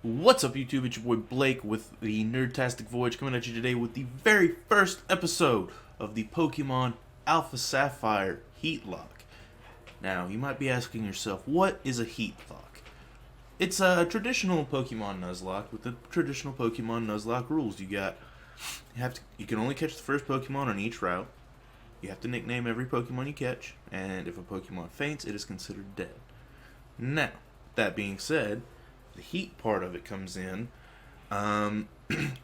What's up, YouTube? It's your boy Blake with the Nerdtastic Voyage, coming at you today with the very first episode of the Pokemon Alpha Sapphire Heatlocke. Now, you might be asking yourself, what is a Heatlocke? It's a traditional Pokemon Nuzlocke with the traditional Pokemon Nuzlocke rules. You can only catch the first Pokemon on each route. You have to nickname every Pokemon you catch, and if a Pokemon faints, it is considered dead. Now, that being said, the heat part of it comes in.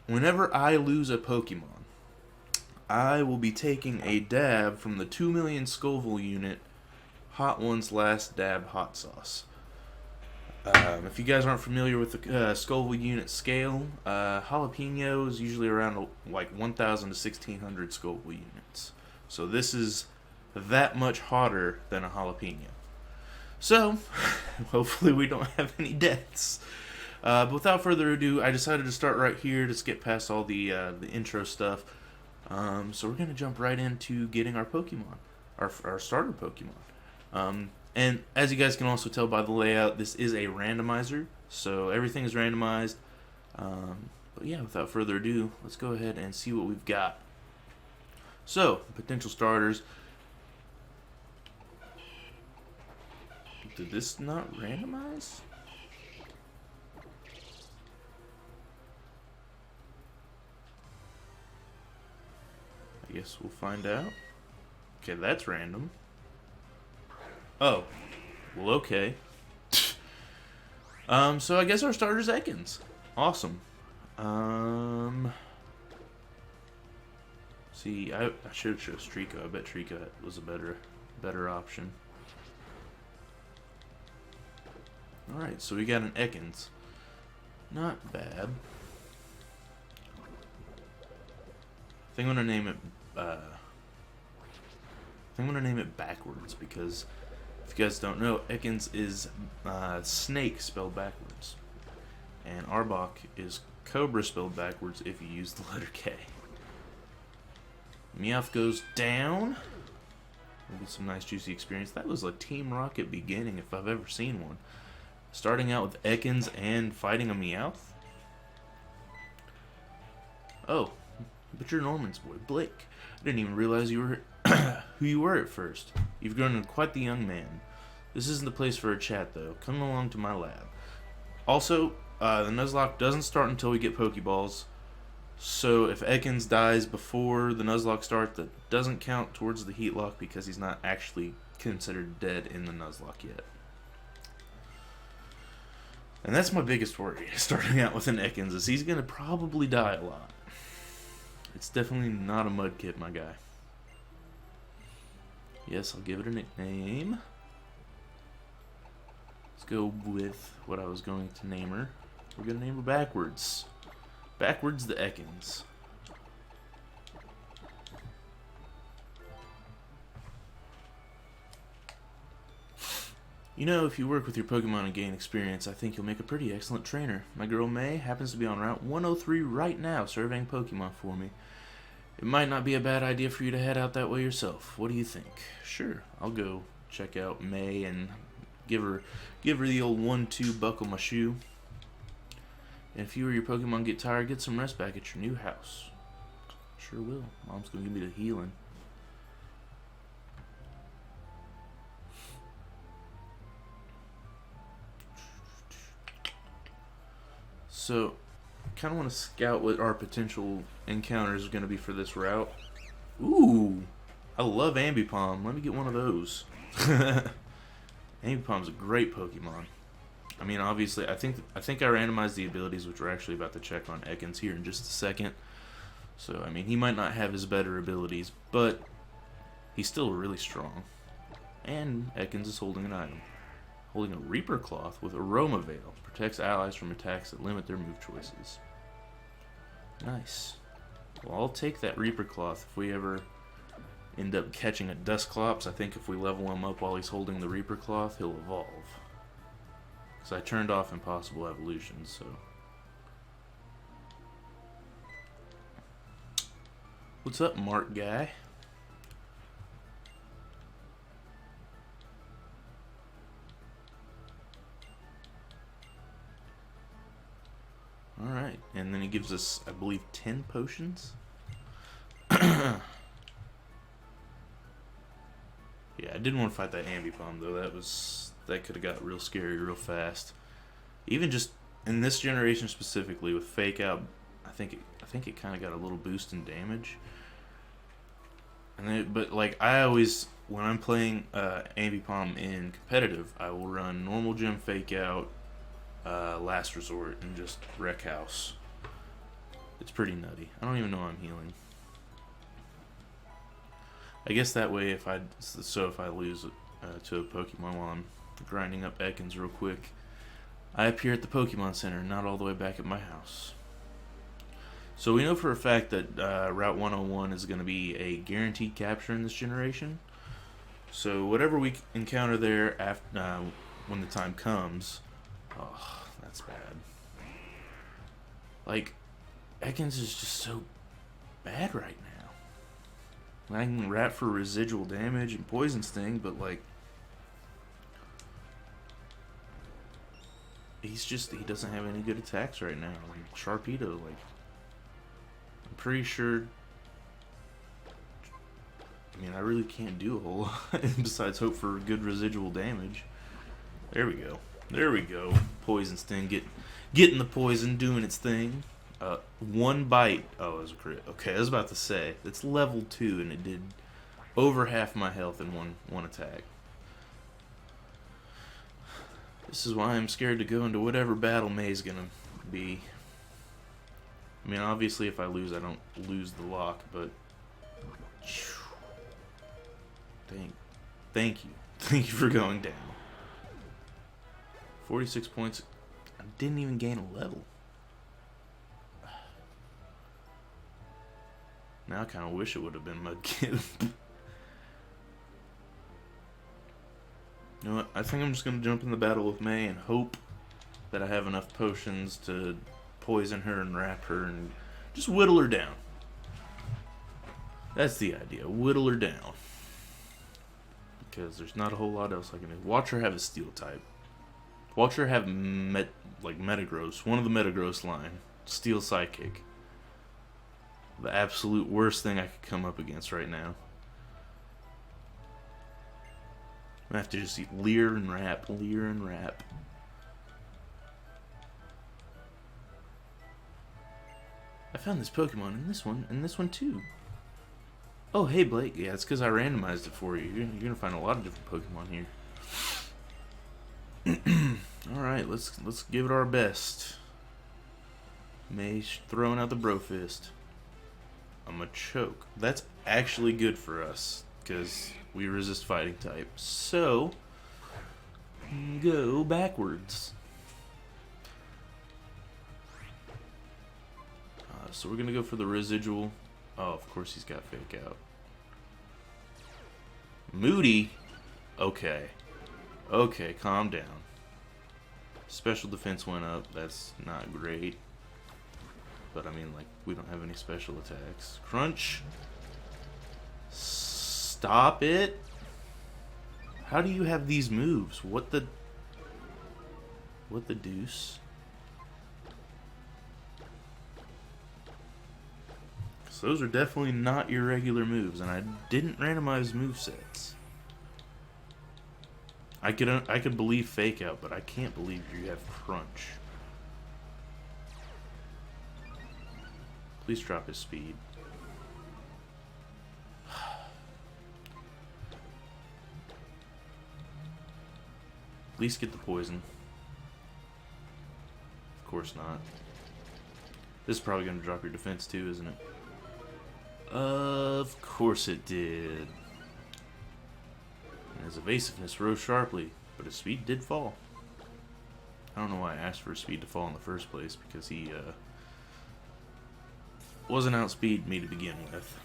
Whenever I lose a Pokemon, I will be taking a dab from the 2 million Scoville unit Hot One's Last Dab Hot Sauce. If you guys aren't familiar with the Scoville unit scale, jalapeno is usually around like 1,000 to 1,600 Scoville units. So this is that much hotter than a jalapeno. So, hopefully we don't have any deaths. But without further ado, I decided to start right here to skip past all the intro stuff. So we're going to jump right into getting our Pokemon, our starter Pokemon. And as you guys can also tell by the layout, this is a randomizer, so everything is randomized. But yeah, without further ado, let's go ahead and see what we've got. So, potential starters. Did this not randomize? I guess we'll find out. Okay, that's random. Oh. Well, okay. So I guess our starter's Ekans. Awesome. See, I should have chose Trico. I bet Trico was a better option. Alright, so we got an Ekans. Not bad. I think I'm gonna name it backwards, because if you guys don't know, Ekans is snake spelled backwards. And Arbok is cobra spelled backwards if you use the letter K. Meowth goes down. We'll get some nice juicy experience. That was a Team Rocket beginning if I've ever seen one. Starting out with Ekans and fighting a Meowth? Oh, but you're Norman's boy, Blake. I didn't even realize you were who you were at first. You've grown into quite the young man. This isn't the place for a chat, though. Come along to my lab. Also, the Nuzlocke doesn't start until we get Pokeballs. So if Ekans dies before the Nuzlocke starts, that doesn't count towards the Heatlocke because he's not actually considered dead in the Nuzlocke yet. And that's my biggest worry, starting out with an Ekans, is he's going to probably die a lot. It's definitely not a Mudkip, my guy. Yes, I'll give it a nickname. Let's go with what I was going to name her. We're going to name her backwards. Backwards the Ekans. You know, if you work with your Pokemon and gain experience, I think you'll make a pretty excellent trainer. My girl May happens to be on Route 103 right now, surveying Pokemon for me. It might not be a bad idea for you to head out that way yourself. What do you think? Sure, I'll go check out May and give her the old 1-2 buckle my shoe. And if you or your Pokemon get tired, get some rest back at your new house. Sure will. Mom's gonna give me the healing. So, kind of want to scout what our potential encounters are going to be for this route. Ooh, I love Ambipom. Let me get one of those. Ambipom's a great Pokemon. I mean, obviously, I think I randomized the abilities, which we're actually about to check on Ekans here in just a second. So, I mean, he might not have his better abilities, but he's still really strong. And Ekans is holding an item. Holding a Reaper Cloth with Aroma Veil. Protects allies from attacks that limit their move choices. Nice. Well, I'll take that Reaper Cloth if we ever end up catching a Dusclops. I think if we level him up while he's holding the Reaper Cloth, he'll evolve. Because I turned off Impossible Evolutions, so... What's up, Mark guy? Alright, and then he gives us, I believe, 10 potions? Yeah, I didn't want to fight that Ambipom though. That could have got real scary real fast. Even just in this generation specifically with Fake Out, I think it kind of got a little boost in damage. But like I always, when I'm playing Ambipom in competitive, I will run normal gem, Fake Out, Last Resort, and just Wreck House. It's pretty nutty. I don't even know I'm healing. I guess that way, if I lose to a Pokemon while I'm grinding up Ekans real quick, I appear at the Pokemon Center, not all the way back at my house. So we know for a fact that Route 101 is going to be a guaranteed capture in this generation. So whatever we encounter there after when the time comes, oh, that's bad. Like, Ekans is just so bad right now. I can wrap for residual damage and poison sting, but like he doesn't have any good attacks right now. Like Sharpedo, like I'm pretty sure. I mean, I really can't do a whole lot besides hope for good residual damage. There we go. There we go. Poison sting, getting the poison, doing its thing. One bite. Oh, it was a crit. Okay, I was about to say it's level 2 and it did over half my health in one attack. This is why I'm scared to go into whatever battle May's gonna be. I mean, obviously, if I lose, I don't lose the lock, but thank you for going down. 46 points. I didn't even gain a level. Now I kind of wish it would have been Mudkip. You know what? I think I'm just going to jump in the battle with May and hope that I have enough potions to poison her and wrap her and just whittle her down. That's the idea. Whittle her down. Because there's not a whole lot else I can do. Watch her have a steel type. Watch her have Metagross. One of the Metagross line. Steel Psychic. The absolute worst thing I could come up against right now. I have to just leer and wrap, leer and wrap. I found this Pokemon in this one, and this one too. Oh, hey Blake. Yeah, it's because I randomized it for you. You're gonna find a lot of different Pokemon here. All right, let's give it our best. May's throwing out the Bro Fist. I'm a choke. That's actually good for us because we resist fighting type. So go backwards. So we're gonna go for the residual. Oh, of course he's got Fake Out. Moody. Okay. Okay, calm down. Special defense went up. That's not great. But I mean, like, we don't have any special attacks. Crunch. Stop it. How do you have these moves? What the deuce? So those are definitely not your regular moves, and I didn't randomize movesets. I could believe Fake Out, but I can't believe you have Crunch. Please drop his speed. At least get the poison. Of course not. This is probably going to drop your defense too, isn't it? Of course it did. And his evasiveness rose sharply, but his speed did fall. I don't know why I asked for his speed to fall in the first place, because he wasn't outspeed me to begin with.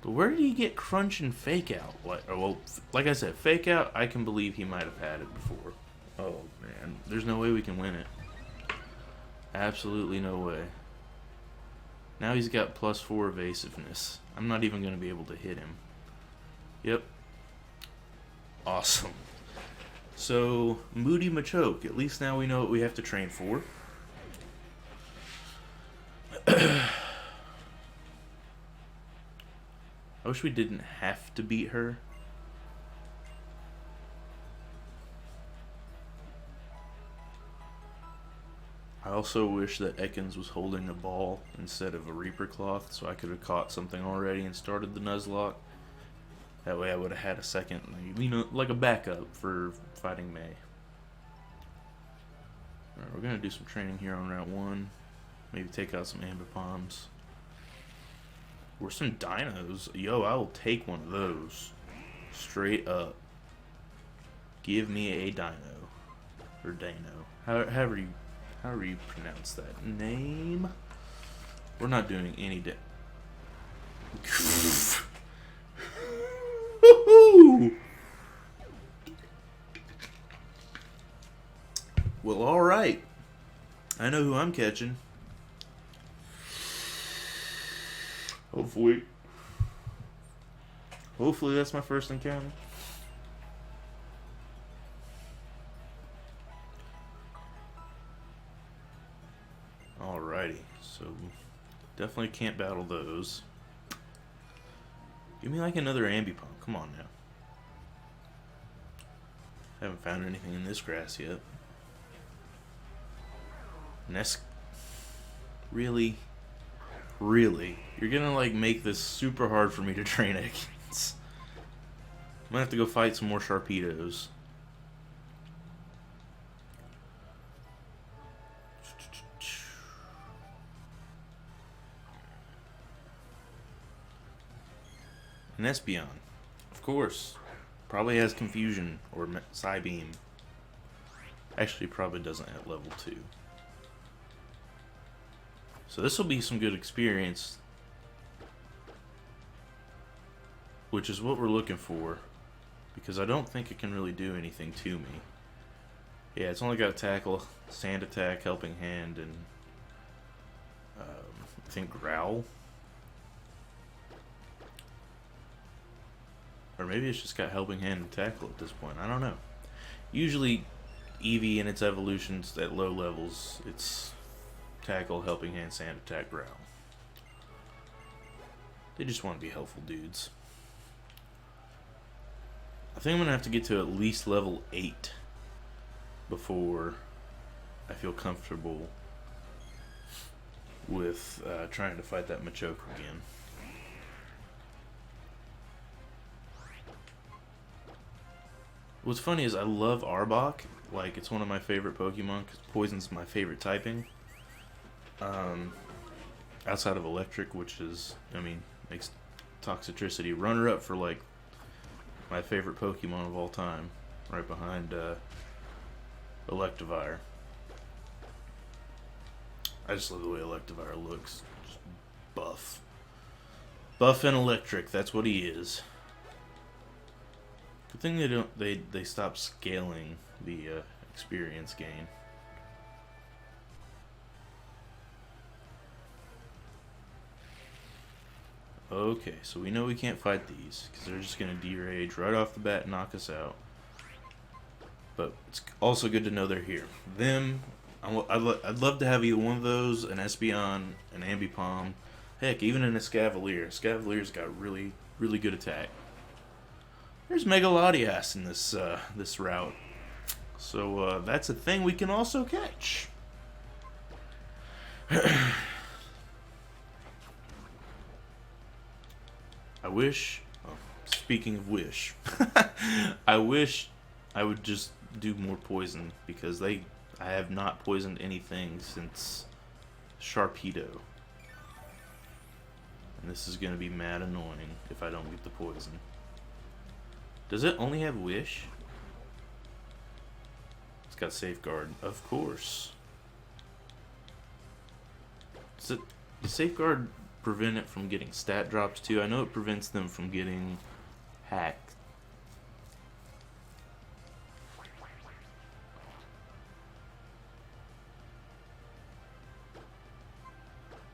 But where did he get Crunch and Fake Out? Well, like I said, Fake Out, I can believe he might have had it before. Oh, man. There's no way we can win it. Absolutely no way. Now he's got +4 evasiveness. I'm not even going to be able to hit him. Yep. Awesome. So, Moody Machoke. At least now we know what we have to train for. I wish we didn't have to beat her. I also wish that Ekans was holding a ball instead of a Reaper Cloth, so I could have caught something already and started the Nuzlocke. That way I would have had a second, you know, like a backup for fighting May. Alright, we're going to do some training here on Route 1. Maybe take out some Ambipalms. Or some dinos. Yo, I will take one of those. Straight up. Give me a dino. Or Dano. However you pronounce that name. We're not doing any Well, alright. I know who I'm catching. Hopefully that's my first encounter. Alrighty, so definitely can't battle those. Give me like another Ambipom. Come on now. Haven't found anything in this grass yet. Nest. Really? Really? You're gonna like make this super hard for me to train against. I'm gonna have to go fight some more Sharpedos. An Espeon. Of course. Probably has Confusion or Psybeam. Actually, probably doesn't at level 2. So this will be some good experience. Which is what we're looking for. Because I don't think it can really do anything to me. Yeah, it's only got Tackle, Sand Attack, Helping Hand, and I think Growl. Or maybe it's just got Helping Hand and Tackle at this point. I don't know. Usually, Eevee in its evolutions at low levels, it's Tackle, Helping Hand, Sand Attack, Growl. They just want to be helpful dudes. I think I'm going to have to get to at least level 8 before I feel comfortable with trying to fight that Machoke again. What's funny is I love Arbok. Like, it's one of my favorite Pokemon because Poison's my favorite typing. Outside of Electric, which is, I mean, makes Toxicity runner-up for, like, my favorite Pokemon of all time. Right behind Electivire. I just love the way Electivire looks. Just buff. Buff and electric, that's what he is. Good thing they stopped scaling the experience gain. Okay, so we know we can't fight these because they're just going to derage right off the bat and knock us out. But it's also good to know they're here. Them, I'd love to have either one of those, an Espeon, an Ambipom, heck, even an Escavalier. Escavalier's got really, really good attack. There's Megalodias in this route. So that's a thing we can also catch. I wish, speaking of wish, I wish I would just do more poison because I have not poisoned anything since Sharpedo. And this is going to be mad annoying if I don't get the poison. Does it only have wish? It's got safeguard, of course. Does safeguard prevent it from getting stat drops too? I know it prevents them from getting hacked.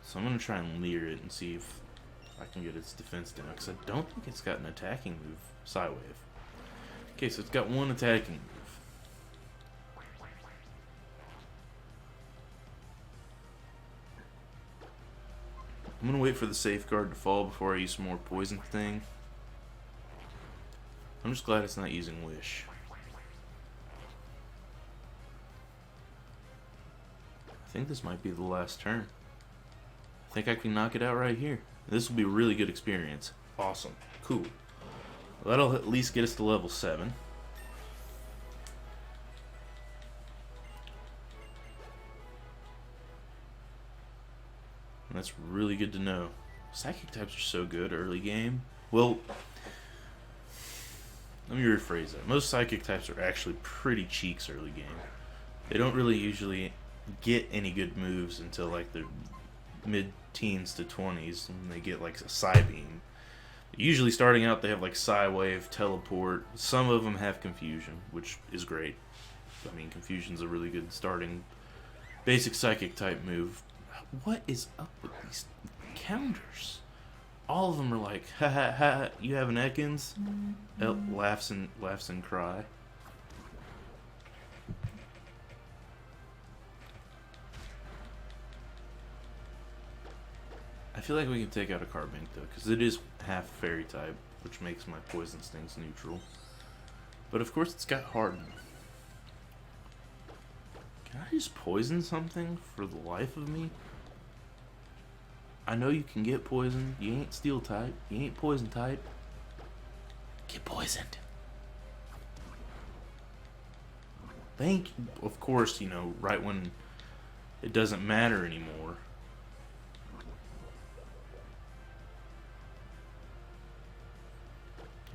So I'm going to try and leer it and see if I can get its defense down, because I don't think it's got an attacking move. Psywave. Okay, so it's got one attacking move. I'm gonna wait for the safeguard to fall before I use some more poison thing. I'm just glad it's not using Wish. I think this might be the last turn. I think I can knock it out right here. This will be a really good experience. Awesome. Cool. Well, that'll at least get us to level 7. And that's really good to know. Psychic types are so good early game. Well, let me rephrase that. Most psychic types are actually pretty cheeks early game. They don't really usually get any good moves until like the mid-teens to 20s, and they get like a Psybeam. Usually starting out they have like Psywave, Teleport. Some of them have Confusion, which is great. I mean, Confusion's a really good starting basic psychic type move. What is up with these counters? All of them are like, ha ha ha, you have an Ekans? Laughs and cry. I feel like we can take out a Carbink though, because it is half fairy type, which makes my poison stings neutral. But of course it's got Harden. Can I just poison something for the life of me? I know you can get poisoned. You ain't steel type. You ain't poison type. Get poisoned. Thank you. Of course, you know, right when it doesn't matter anymore.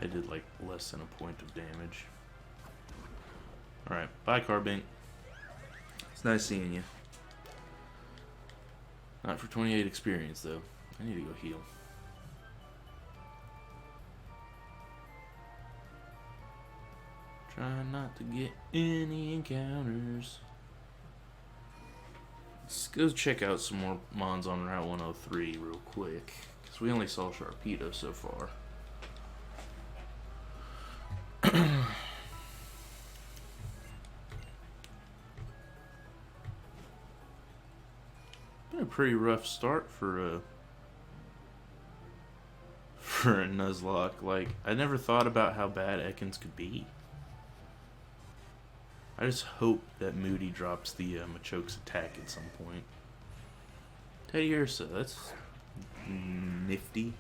I did like less than a point of damage. Alright, bye Carbink. It's nice seeing you. Not for 28 experience though. I need to go heal. Try not to get any encounters. Let's go check out some more mons on Route 103 real quick, because we only saw Sharpedo so far. Been a pretty rough start for a Nuzlocke. Like, I never thought about how bad Ekans could be. I just hope that Moody drops the Machoke's attack at some point. Teddy Ursa, that's nifty.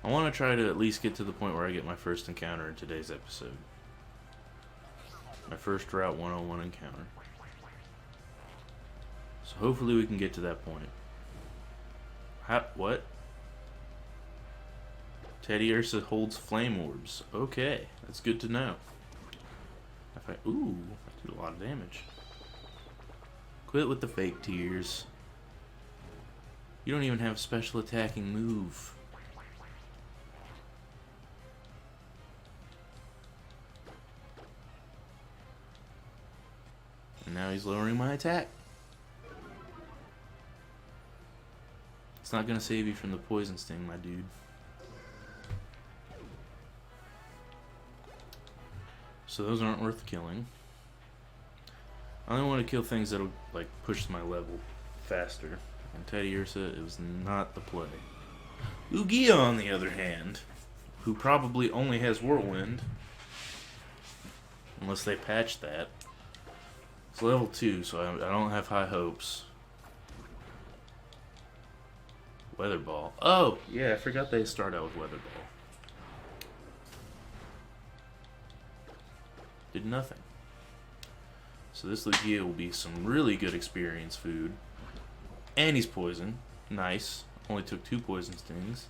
I want to try to at least get to the point where I get my first encounter in today's episode. My first Route 101 encounter. So hopefully we can get to that point. What? Teddy Ursa holds flame orbs. Okay, that's good to know. Ooh, I did a lot of damage. Quit with the fake tears. You don't even have a special attacking move. And now he's lowering my attack. It's not gonna save you from the poison sting, my dude. So those aren't worth killing. I only want to kill things that'll like push my level faster. And Teddy Ursa, it was not the play. Lugia, on the other hand, who probably only has Whirlwind, unless they patch that. It's level 2, so I don't have high hopes. Weather Ball. Oh, yeah, I forgot they start out with Weather Ball. Did nothing. So this Lugia will be some really good experience food. And he's poison. Nice. Only took 2 poison stings.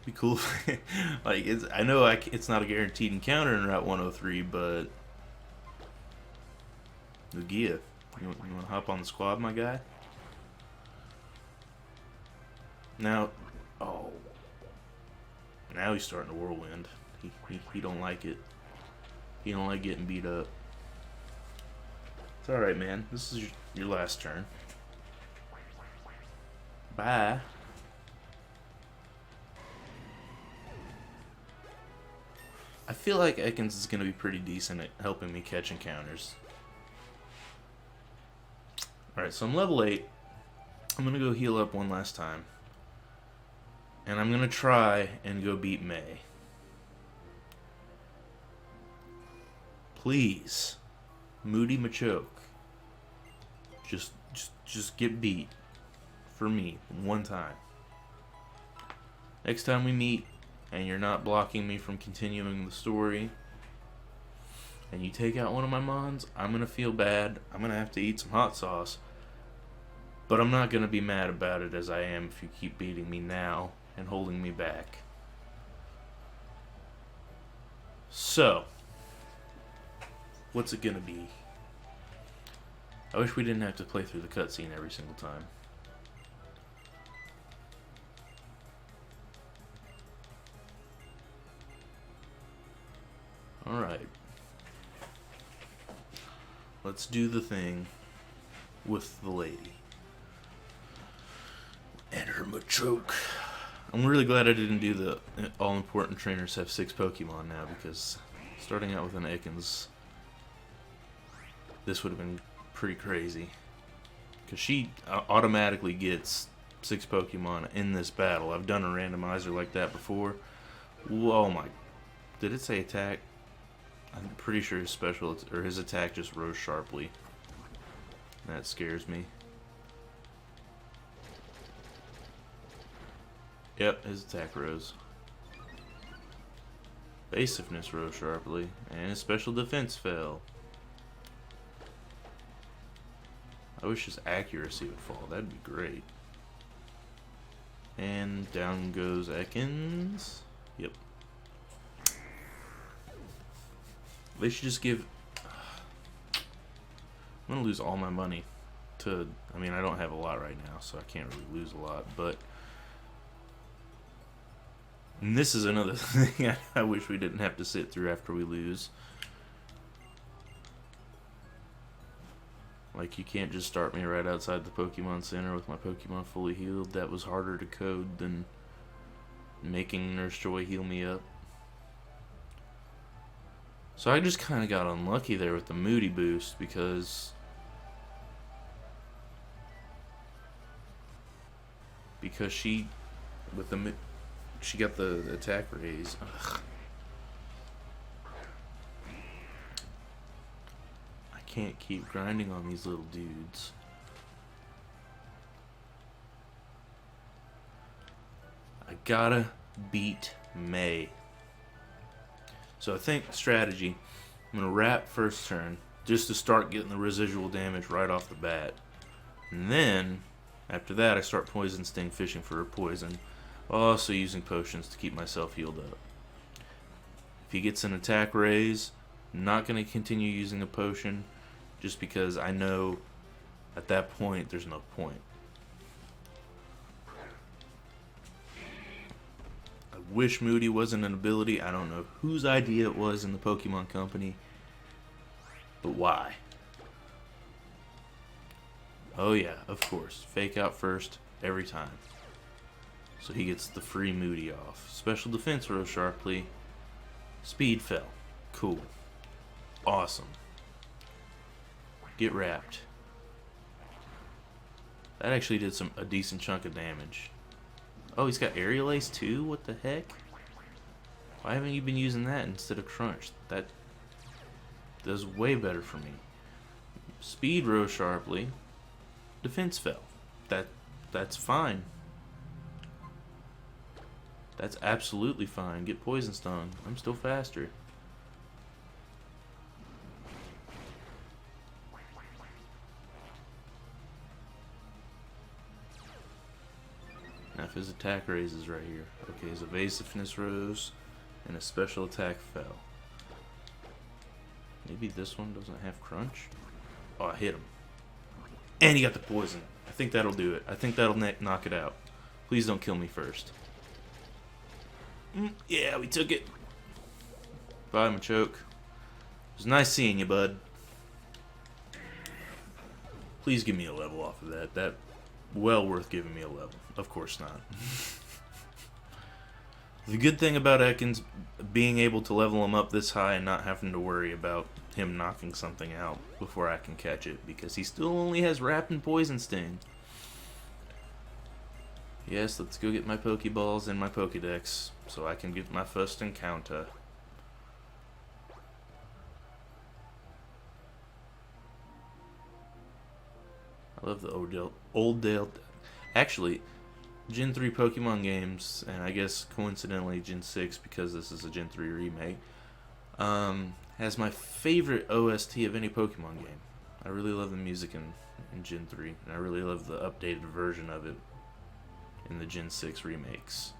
Be cool. Like, I know it's not a guaranteed encounter in Route 103, but Lugia, you want to hop on the squad, my guy? Now, oh. Now he's starting to Whirlwind. He don't like it. He don't like getting beat up. It's alright, man. This is your last turn. Bye. I feel like Ekans is going to be pretty decent at helping me catch encounters. Alright, so I'm level 8. I'm going to go heal up one last time. And I'm going to try and go beat May. Please. Moody Machoke. Just get beat. For me. One time. Next time we meet, and you're not blocking me from continuing the story, and you take out one of my mons, I'm going to feel bad. I'm going to have to eat some hot sauce. But I'm not going to be mad about it as I am if you keep beating me now and holding me back. So, what's it going to be? I wish we didn't have to play through the cutscene every single time. Alright. Let's do the thing with the lady. And her Machoke. I'm really glad I didn't do the all-important trainers have 6 Pokemon now, because starting out with an Ekans, this would have been pretty crazy. Because she automatically gets 6 Pokemon in this battle. I've done a randomizer like that before. Whoa, my... Did it say attack? I'm pretty sure his special, or his attack just rose sharply. That scares me. Yep, his attack rose. Evasiveness rose sharply, and his special defense fell. I wish his accuracy would fall, that'd be great. And down goes Ekans. Yep. They should just give... I'm gonna lose all my money to... I mean, I don't have a lot right now, so I can't really lose a lot, but... And this is another thing I wish we didn't have to sit through after we lose. Like, you can't just start me right outside the Pokemon Center with my Pokemon fully healed. That was harder to code than making Nurse Joy heal me up. So I just kind of got unlucky there with the Moody boost, because she with the she got the attack raise. Ugh. I can't keep grinding on these little dudes. I gotta beat May. So I think strategy, I'm going to wrap first turn just to start getting the residual damage right off the bat. And then, after that, I start Poison Sting fishing for a poison, while also using potions to keep myself healed up. If he gets an attack raise, I'm not going to continue using a potion, just because I know at that point there's no point. Wish Moody wasn't an ability. I don't know whose idea it was in the Pokemon Company, but why? Oh yeah, of course. Fake out first every time. So he gets the free Moody off. Special defense rose sharply. Speed fell. Cool. Awesome. Get wrapped. That actually did a decent chunk of damage. Oh, he's got Aerial Ace too? What the heck? Why haven't you been using that instead of Crunch? That does way better for me. Speed rose sharply. Defense fell. That's fine. That's absolutely fine. Get Poison Stung. I'm still faster. Now if his attack raises right here. Okay, his evasiveness rose and his special attack fell. Maybe this one doesn't have Crunch? Oh, I hit him. And he got the poison. I think that'll do it. I think that'll knock it out. Please don't kill me first. Yeah, we took it. Bye, Machoke. It was nice seeing you, bud. Please give me a level off of that. That well worth giving me a level. Of course not. The good thing about Ekans being able to level him up this high and not having to worry about him knocking something out before I can catch it, because he still only has Wrap and Poison Sting. Yes, let's go get my Pokeballs and my Pokedex so I can get my first encounter. I love the old Dale. Actually, Gen 3 Pokemon games, and I guess coincidentally Gen 6 because this is a Gen 3 remake, has my favorite OST of any Pokemon game. I really love the music in Gen 3, and I really love the updated version of it in the Gen 6 remakes.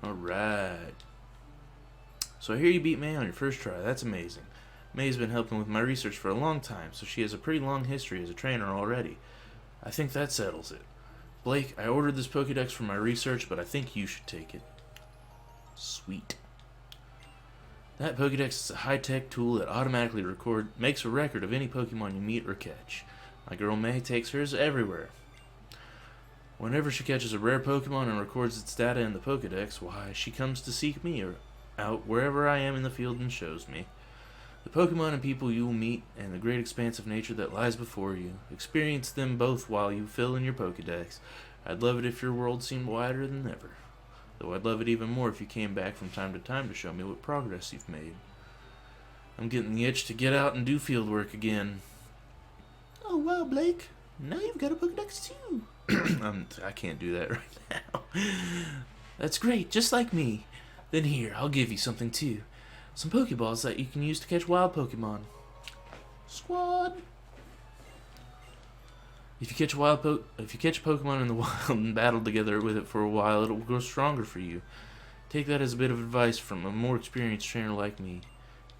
Alright. So I hear you beat May on your first try. That's amazing. May's been helping with my research for a long time, so she has a pretty long history as a trainer already. I think that settles it. Blake, I ordered this Pokédex for my research, but I think you should take it. Sweet. That Pokédex is a high-tech tool that automatically makes a record of any Pokemon you meet or catch. My girl May takes hers everywhere. Whenever she catches a rare Pokemon and records its data in the Pokédex, why, she comes to seek me or out wherever I am in the field and shows me. The Pokemon and people you will meet, and the great expanse of nature that lies before you. Experience them both while you fill in your Pokédex. I'd love it if your world seemed wider than ever. Though I'd love it even more if you came back from time to time to show me what progress you've made. I'm getting the itch to get out and do field work again. Oh wow, Blake. Now you've got a Pokédex too. I can't do that right now. That's great, just like me. Then here, I'll give you something too. Some Pokeballs that you can use to catch wild Pokemon. Squad! If you catch a Pokemon in the wild and battle together with it for a while, it will grow stronger for you. Take that as a bit of advice from a more experienced trainer like me.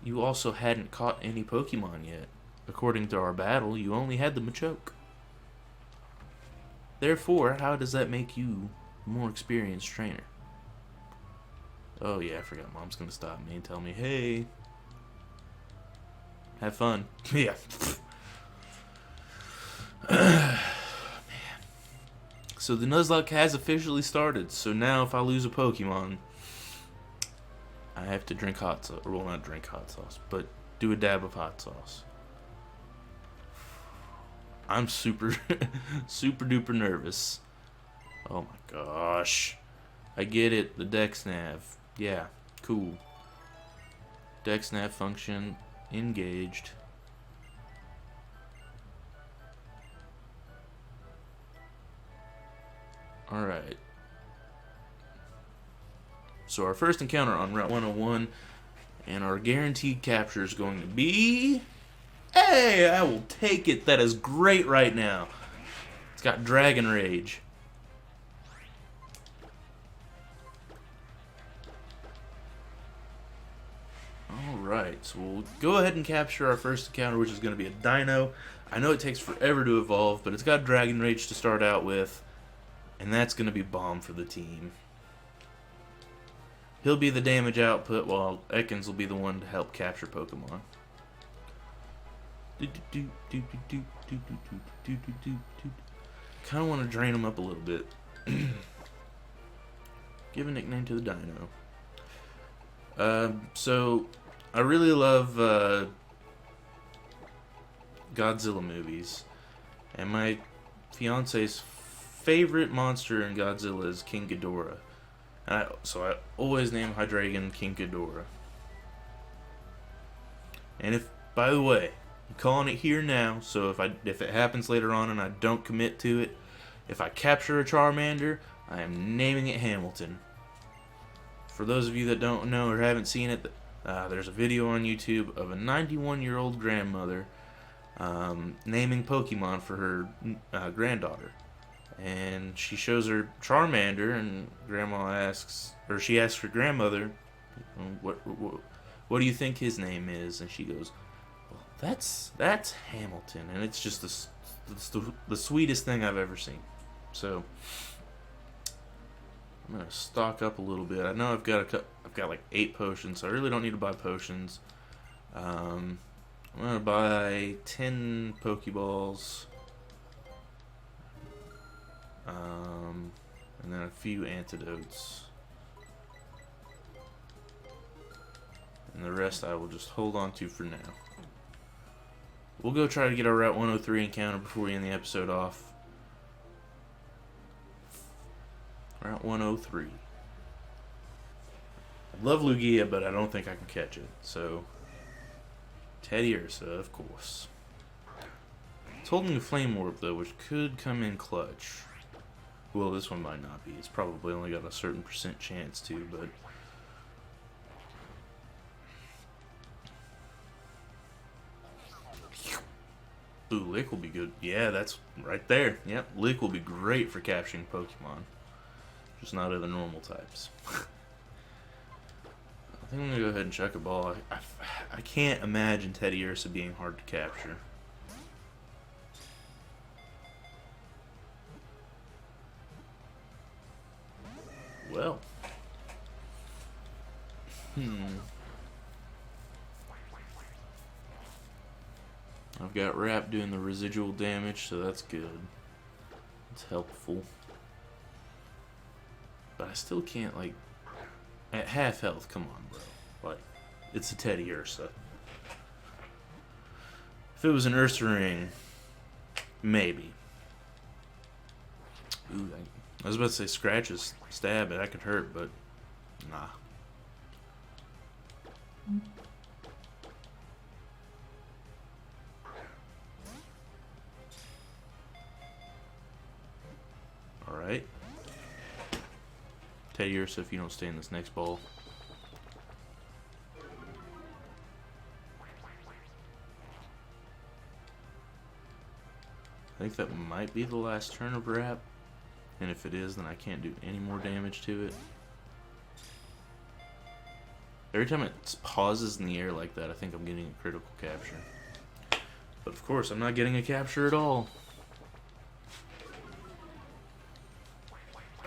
You also hadn't caught any Pokemon yet. According to our battle, you only had the Machoke. Therefore, how does that make you a more experienced trainer? Oh yeah, I forgot Mom's gonna stop me and tell me, hey, have fun. Yeah. Man. So the Nuzlocke has officially started, so now if I lose a Pokemon, I have to drink hot sauce. Well, not drink hot sauce, but do a dab of hot sauce. I'm super duper nervous. Oh my gosh. I get it, the Dex Nav. Yeah, cool. Dex Nav function engaged. Alright. So our first encounter on Route 101, and our guaranteed capture is going to be... Hey, I will take it. That is great right now. It's got Dragon Rage. Alright, so we'll go ahead and capture our first encounter, which is going to be a Dino. I know it takes forever to evolve, but it's got Dragon Rage to start out with, and that's going to be bomb for the team. He'll be the damage output, while Ekans will be the one to help capture Pokemon. Kind of want to drain him up a little bit. Give a nickname to the Dino. So I really love Godzilla movies, and my fiance's favorite monster in Godzilla is King Ghidorah. So I always name Hydreigon King Ghidorah. And if, by the way, I'm calling it here now, so if it happens later on and I don't commit to it, if I capture a Charmander, I am naming it Hamilton. For those of you that don't know or haven't seen it, there's a video on YouTube of a 91-year-old grandmother naming Pokemon for her granddaughter. And she shows her Charmander, and she asks her grandmother, what do you think his name is? And she goes, well, that's Hamilton. And it's just the sweetest thing I've ever seen. So I'm gonna stock up a little bit. I know I've got like 8 potions, so I really don't need to buy potions. I'm gonna buy 10 Pokeballs. And then a few antidotes. And the rest I will just hold on to for now. We'll go try to get our Route 103 encounter before we end the episode off. Route 103. I love Lugia, but I don't think I can catch it. So, Teddy Ursa, of course. It's holding a Flame Orb, though, which could come in clutch. Well, this one might not be. It's probably only got a certain % chance to, but... Ooh, Lick will be good. Yeah, that's right there. Yep, Lick will be great for capturing Pokemon. Just not other normal types. I think I'm going to go ahead and chuck a ball. I can't imagine Teddy Ursa being hard to capture. Well. I've got Wrap doing the residual damage, so that's good. It's helpful. But I still can't, like... At half health, come on, bro. Like, it's a Teddy Ursa. If it was an Ursa Ring, maybe. Ooh, I was about to say scratches, stab it, that could hurt, but nah. Alright. Teddy Ursa if you don't stay in this next ball. I think that might be the last turn of Wrap. And if it is, then I can't do any more damage to it. Every time it pauses in the air like that, I think I'm getting a critical capture. But of course, I'm not getting a capture at all.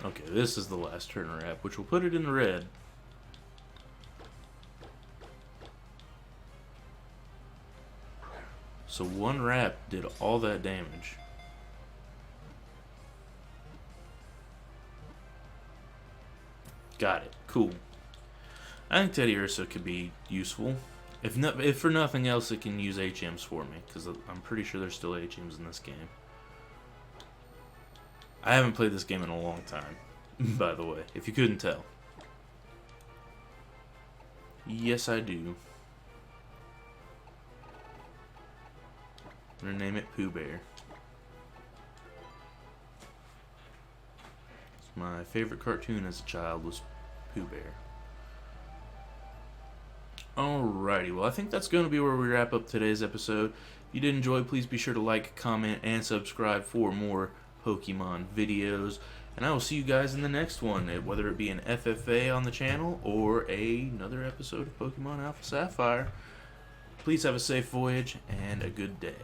Okay, this is the last turn of Wrap, which will put it in the red. So one Wrap did all that damage. Got it. Cool. I think Teddy Ursa could be useful. If for nothing else, it can use HMs for me, because I'm pretty sure there's still HMs in this game. I haven't played this game in a long time, by the way, if you couldn't tell. Yes, I do. I'm gonna name it Pooh Bear. My favorite cartoon as a child was Pooh Bear. Alrighty, well I think that's going to be where we wrap up today's episode. If you did enjoy, please be sure to like, comment, and subscribe for more Pokemon videos. And I will see you guys in the next one, whether it be an FFA on the channel or another episode of Pokemon Alpha Sapphire. Please have a safe voyage and a good day.